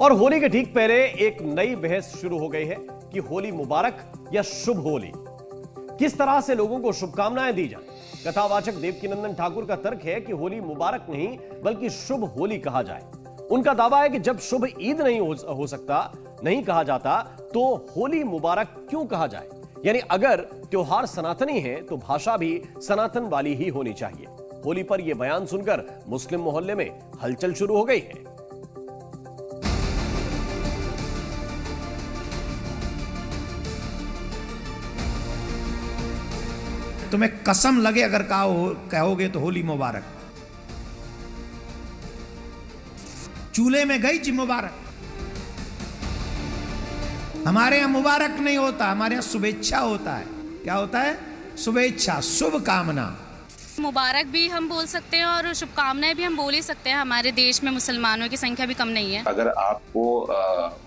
और होली के ठीक पहले एक नई बहस शुरू हो गई है कि होली मुबारक या शुभ होली, किस तरह से लोगों को शुभकामनाएं दी जाए। कथावाचक देवकीनंदन ठाकुर का तर्क है कि होली मुबारक नहीं बल्कि शुभ होली कहा जाए। उनका दावा है कि जब शुभ ईद नहीं हो सकता, नहीं कहा जाता, तो होली मुबारक क्यों कहा जाए। यानी अगर त्योहार सनातनी है तो भाषा भी सनातन वाली ही होनी चाहिए। होली पर यह बयान सुनकर मुस्लिम मोहल्ले में हलचल शुरू हो गई है। तुम्हें कसम लगे अगर कहोगे तो होली मुबारक। चूल्हे में गई जी मुबारक। हमारे यहां मुबारक नहीं होता, हमारे यहां शुभेच्छा होता है। क्या होता है? शुभेच्छा, शुभ कामना। मुबारक भी हम बोल सकते हैं और शुभकामनाएं भी हम बोल ही सकते हैं। हमारे देश में मुसलमानों की संख्या भी कम नहीं है। अगर आपको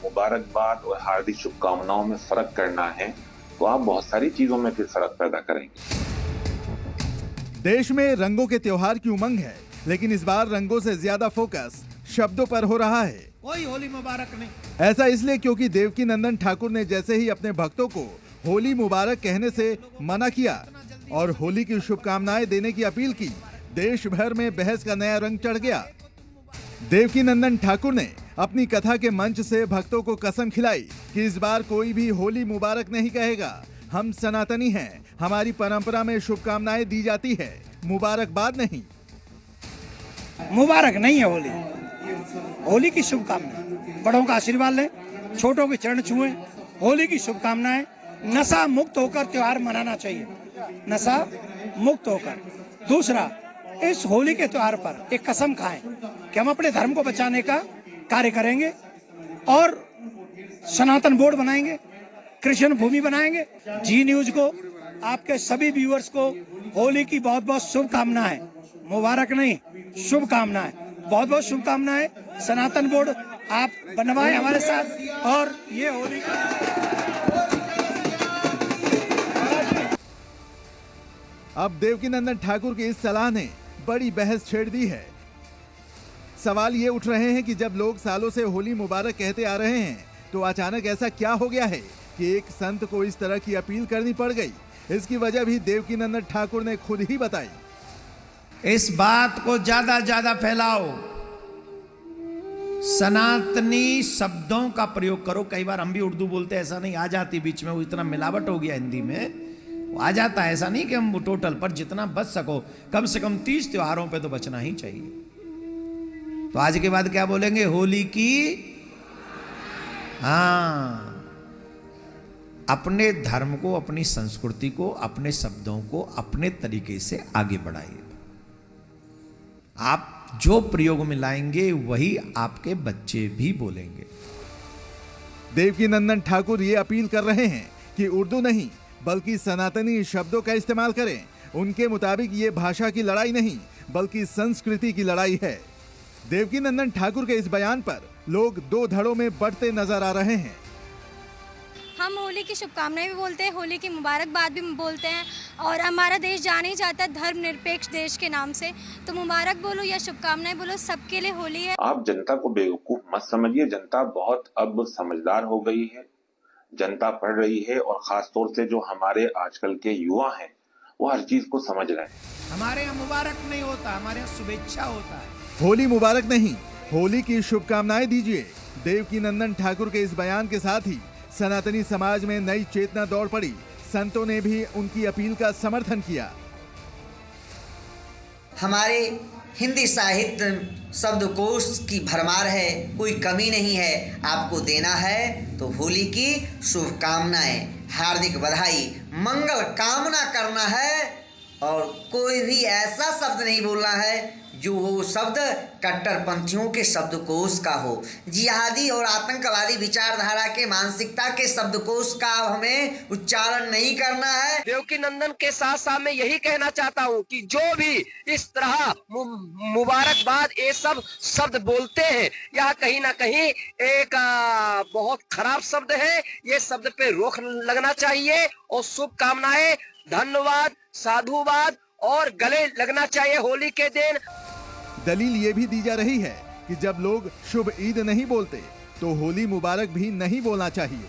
मुबारकबाद और हार्दिक शुभकामनाओं में फर्क करना है तो आप बहुत सारी चीजों में फिर फर्क पैदा करेंगे। देश में रंगों के त्योहार की उमंग है, लेकिन इस बार रंगों से ज्यादा फोकस शब्दों पर हो रहा है। कोई होली मुबारक नहीं। ऐसा इसलिए क्योंकि देवकीनंदन ठाकुर ने जैसे ही अपने भक्तों को होली मुबारक कहने से मना किया और होली की शुभकामनाएं देने की अपील की, देश भर में बहस का नया रंग चढ़ गया। देवकीनंदन ठाकुर ने अपनी कथा के मंच से भक्तों को कसम खिलाई कि इस बार कोई भी होली मुबारक नहीं कहेगा। हम सनातनी हैं, हमारी परंपरा में शुभकामनाएं दी जाती है, मुबारकबाद नहीं। मुबारक नहीं है होली। होली की शुभकामनाएं, बड़ों का आशीर्वाद लें, छोटों के चरण छुएं। होली की शुभकामनाएं। नशा मुक्त होकर त्योहार मनाना चाहिए, नशा मुक्त होकर। दूसरा, इस होली के त्योहार पर एक कसम खाएं कि हम अपने धर्म को बचाने का कार्य करेंगे और सनातन बोर्ड बनाएंगे, कृष्ण भूमि बनाएंगे। जी न्यूज को, आपके सभी व्यूअर्स को होली की बहुत बहुत शुभकामनाएं। मुबारक नहीं, शुभकामनाएं। बहुत बहुत शुभकामनाएं। सनातन बोर्ड आप बनवाएं हमारे साथ और ये होली अब देवकीनंदन ठाकुर की इस सलाह ने बड़ी बहस छेड़ दी है। सवाल ये उठ रहे हैं कि जब लोग सालों से होली मुबारक कहते आ रहे हैं तो अचानक ऐसा क्या हो गया है कि एक संत को इस तरह की अपील करनी पड़ गई। इसकी वजह भी देवकीनंदन ठाकुर ने खुद ही बताई। इस बात को ज्यादा फैलाओ, सनातनी शब्दों का प्रयोग करो। कई बार हम भी उर्दू बोलते हैं, ऐसा नहीं आ जाती बीच में, वो इतना मिलावट हो गया हिंदी में, वो आ जाता है। ऐसा नहीं कि हम टोटल, पर जितना बच सको, कम से कम 30 त्योहारों पे तो बचना ही चाहिए। तो आज के बाद क्या बोलेंगे? होली की, हाँ, अपने धर्म को, अपनी संस्कृति को, अपने शब्दों को अपने तरीके से आगे बढ़ाइए। आप जो प्रयोग में लाएंगे वही आपके बच्चे भी बोलेंगे। देवकीनंदन ठाकुर ये अपील कर रहे हैं कि उर्दू नहीं बल्कि सनातनी शब्दों का इस्तेमाल करें। उनके मुताबिक ये भाषा की लड़ाई नहीं बल्कि संस्कृति की लड़ाई है। देवकीनंदन ठाकुर के इस बयान पर लोग दो धड़ों में बढ़ते नजर आ रहे हैं। हम होली की शुभकामनाएं भी बोलते हैं, होली की मुबारकबाद भी बोलते हैं और हमारा देश जाना ही जाता है धर्मनिरपेक्ष देश के नाम से। तो मुबारक बोलो या शुभकामनाएं बोलो, सबके लिए होली है। आप जनता को बेवकूफ मत समझिए। जनता बहुत अब समझदार हो गई है, जनता पढ़ रही है और खास तौर से जो हमारे आजकल के युवा हैं वो हर चीज को समझ रहे हैं। हमारे यहाँ मुबारक नहीं होता, हमारे यहाँ शुभेच्छा होता है। होली मुबारक नहीं, होली की शुभकामनाएं दीजिए। देवकीनंदन ठाकुर के इस बयान के साथ ही सनातनी समाज में नई चेतना दौड़ पड़ी। संतों ने भी उनकी अपील का समर्थन किया। हमारे हिंदी साहित्य शब्दकोश की भरमार है, कोई कमी नहीं है। आपको देना है तो होली की शुभकामनाएं, हार्दिक बधाई, मंगल कामना करना है और कोई भी ऐसा शब्द नहीं बोलना है जो वो शब्द कट्टरपंथियों के शब्दकोश का हो, जिहादी और आतंकवादी विचारधारा के मानसिकता के शब्दकोश का हमें उच्चारण नहीं करना है। देवकीनंदन के साथ साथ मैं यही कहना चाहता हूँ कि जो भी इस तरह मुबारकबाद ये सब शब्द बोलते हैं, यह कहीं ना कहीं एक बहुत खराब शब्द है। ये शब्द पे रोक लगना चाहिए और शुभकामनाएं, धन्यवाद, साधुवाद और गले लगना चाहिए होली के दिन। दलील ये भी दी जा रही है कि जब लोग शुभ ईद नहीं बोलते तो होली मुबारक भी नहीं बोलना चाहिए।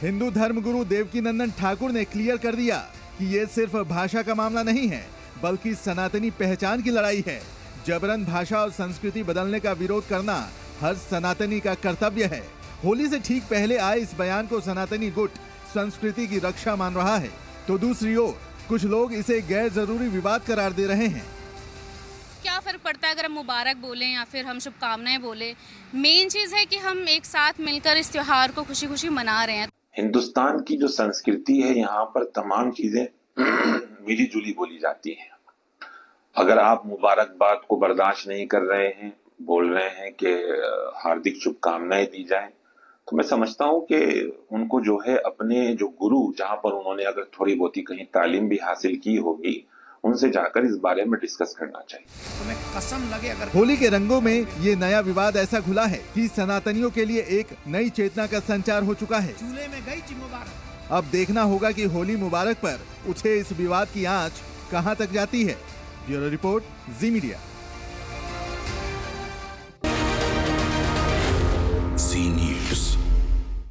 हिंदू धर्मगुरु देवकीनंदन ठाकुर ने क्लियर कर दिया कि ये सिर्फ भाषा का मामला नहीं है, बल्कि सनातनी पहचान की लड़ाई है। जबरन भाषा और संस्कृति बदलने का विरोध करना हर सनातनी का कर्तव्य है। होली से ठीक पहले आए इस बयान को सनातनी गुट संस्कृति की रक्षा मान रहा है, तो दूसरी ओर कुछ लोग इसे गैर जरूरी विवाद करार दे रहे हैं। क्या फर्क पड़ता है अगर हम मुबारक बोलें या फिर हम शुभकामनाएं बोलें? मेन चीज है कि हम एक साथ मिलकर इस त्योहार को खुशी खुशी मना रहे हैं। हिंदुस्तान की जो संस्कृति है, यहाँ पर तमाम चीजें मिली जुली बोली जाती हैं। अगर आप मुबारकबाद को बर्दाश्त नहीं कर रहे हैं, बोल रहे हैं कि हार्दिक शुभकामनाएं दी जाएं, तो मैं समझता हूं कि उनको जो है अपने जो गुरु, जहां पर उन्होंने अगर थोड़ी बहुत ही कहीं तालीम भी हासिल की होगी, उनसे जाकर इस बारे में डिस्कस करना चाहिए। तुम्हें कसम लगे अगर होली के रंगों में ये नया विवाद ऐसा खुला है कि सनातनियों के लिए एक नई चेतना का संचार हो चुका है। चूल्हे में गई जी मुबारक। अब देखना होगा कि होली मुबारक पर उठे इस विवाद की आंच कहां तक जाती है। ब्यूरो रिपोर्ट, जी मीडिया।